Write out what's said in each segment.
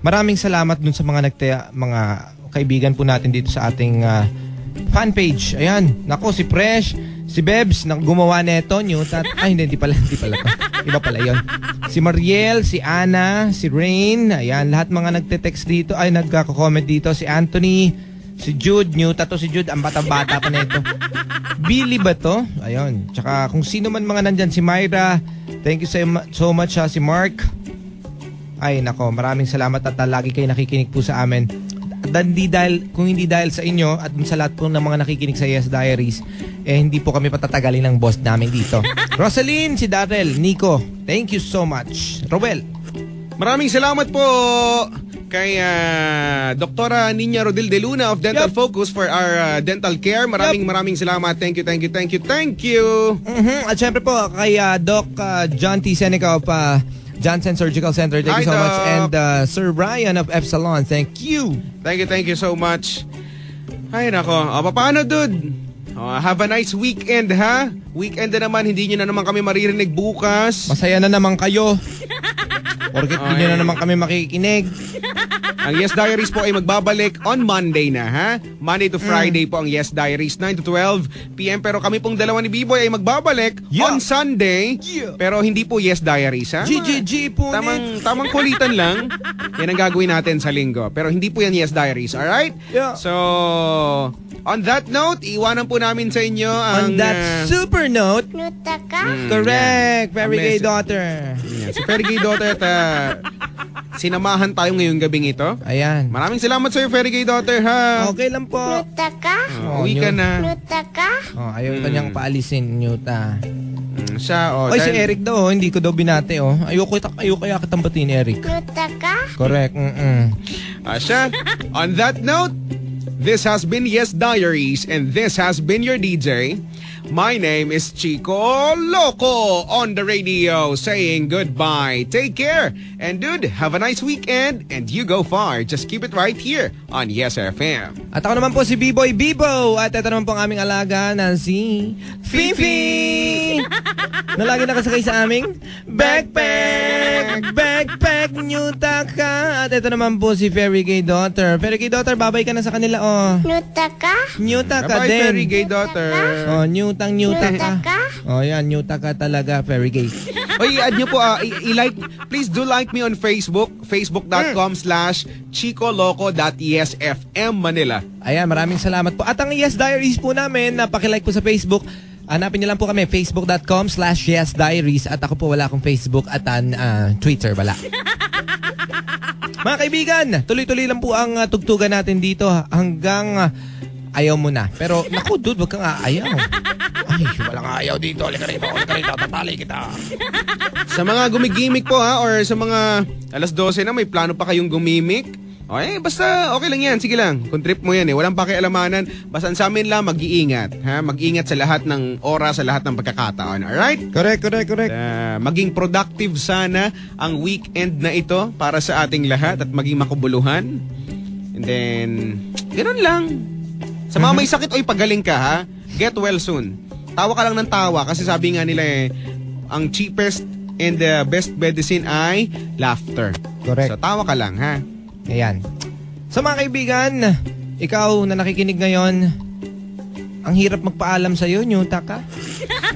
maraming salamat dun sa mga mga kaibigan po natin dito sa ating fan page. Ayan, nako si Fresh, si Bebs, na gumawa nito, ay hindi pala to. Iba pala yon. Si Mariel, si Ana, si Rain, ayan, lahat mga nagte-text dito, ay nagko-comment dito, si Anthony, si Jude, to si Jude, ang bata-bata pa nito. Billy ba to? Ayun. Tsaka kung sino man mga nandyan, si Myra, thank you so much, si Mark. Ay nako, maraming salamat at lagi kayo nakikinig po sa amin. Kung hindi dahil sa inyo at sa lahat po ng mga nakikinig sa Yes Diaries, hindi po kami patatagalin ng boss namin dito. Rosaline, si Darrell, Nico, thank you so much. Rowel, maraming salamat po kay Doktora Nina Rodil de Luna of Dental Focus for our dental care. Maraming salamat. Thank you. At syempre po kay Doc John T. Seneca of Johnson Surgical Center. Thank you so much. And Sir Ryan of F Salon. Thank you. Thank you so much. Ay nako. Paano, dude? Have a nice weekend, ha? Weekend na naman. Hindi nyo na naman kami maririnig bukas. Masaya na naman kayo. Porket hindi nyo na naman kami makikinig. Ang Yes Diaries po ay magbabalik on Monday na, ha? Monday to Friday po ang Yes Diaries, 9 to 12 p.m. Pero kami pong dalawa ni B-Boy ay magbabalik on Sunday. Pero hindi po Yes Diaries, ha? GGG po. Tamang kulitan lang. Yan ang gagawin natin sa linggo. Pero hindi po yan Yes Diaries, alright? Yeah. So, on that note, iwanan po namin sa inyo ang... On that super note, correct, Fairy Gay Daughter. Si Fairy Gay Daughter at sinamahan tayo ngayong gabing ito. Ayan. Maraming salamat sa iyo, Fairy Gay Daughter, ha? Okay lang po. Uwi ka na. Ayaw kanyang paalisin, Nyuta. Siya, si Eric daw, hindi ko daw binate, Ayoko kaya kitang batiin, Eric. Correct, Siya, on that note, this has been Yes Diaries and this has been your DJ. My name is Chico Loco on the radio saying goodbye. Take care. And dude, have a nice weekend and you go far. Just keep it right here on Yes FM. At ako naman po si B-Boy Bibo. At ito naman po ang aming alaga na si Fifi. Na lagi nakasakay sa aming backpack Nyuta ka. At ito naman po si Fairy Gay Daughter. Fairy Gay Daughter, babay ka na sa kanila, Nyuta ka bye, din. Fairy Gay Daughter. Nyuta ka. Yan, Nyuta ka talaga, Fairy Gay. I-add nyo po, please do like me on Facebook, facebook.com/chicoloco.yesfm Manila. Ayan, maraming salamat po. At ang Yes Diaries po namin, napakilike po sa Facebook. Hanapin niyo lang po kami, facebook.com/yesdiaries. At ako po wala akong Facebook at Twitter, wala. Mga kaibigan, tuloy-tuloy lang po ang tugtugan natin dito hanggang ayaw mo na. Pero naku dude, wag kang aayaw. Ay, walang ayaw dito. Halika rito, tatali kita. Sa mga gumigimik po, or sa mga alas 12 na may plano pa kayong gumimik, basta okay lang yan, sige lang. Kung trip mo yan walang pakialamanan. Basta sa amin lang, mag-iingat. Mag-iingat sa lahat ng oras, sa lahat ng pagkakataon. Alright? Correct. Maging productive sana ang weekend na ito para sa ating lahat at maging makubuluhan. And then, ganoon lang. Sa mga may sakit, pagaling ka, ha? Get well soon. Tawa ka lang ng tawa kasi sabi nga nila ang cheapest and the best medicine ay laughter. Correct. So, tawa ka lang, ha? Ayan. So mga kaibigan, ikaw na nakikinig ngayon, ang hirap magpaalam sa'yo, Nyuta ka.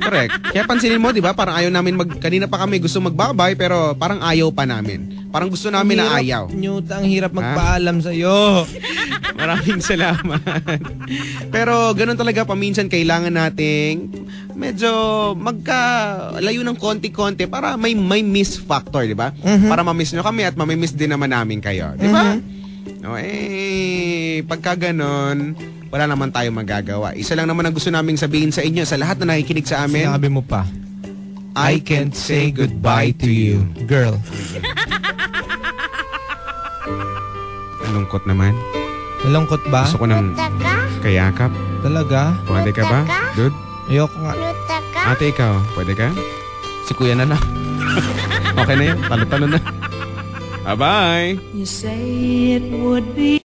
Correct. Kaya pansinin mo, di ba? Parang ayaw namin kanina pa kami gusto magbabay pero parang ayaw pa namin. Parang gusto namin na ayaw. Nyuta, ang hirap magpaalam sa'yo. Maraming salamat. Pero ganun talaga, paminsan kailangan nating medyo magkalayo ng konti-konti para may miss factor, di ba? Para ma-miss nyo kami at ma-miss din naman namin kayo. Di ba? Pagka ganun, wala naman tayong magagawa. Isa lang naman ang gusto naming sabihin sa inyo, sa lahat na nakikinig sa amin. Sinabi mo pa, I can't say goodbye to you, girl. Lungkot naman. Malungkot ba? Gusto ko ng kayakap. Talaga? Pwede ka ba, dude? Ayoko nga. Ate, ikaw, pwede ka? Si kuya na lang. Okay na yan, talo-talo na. Bye-bye! You say it would be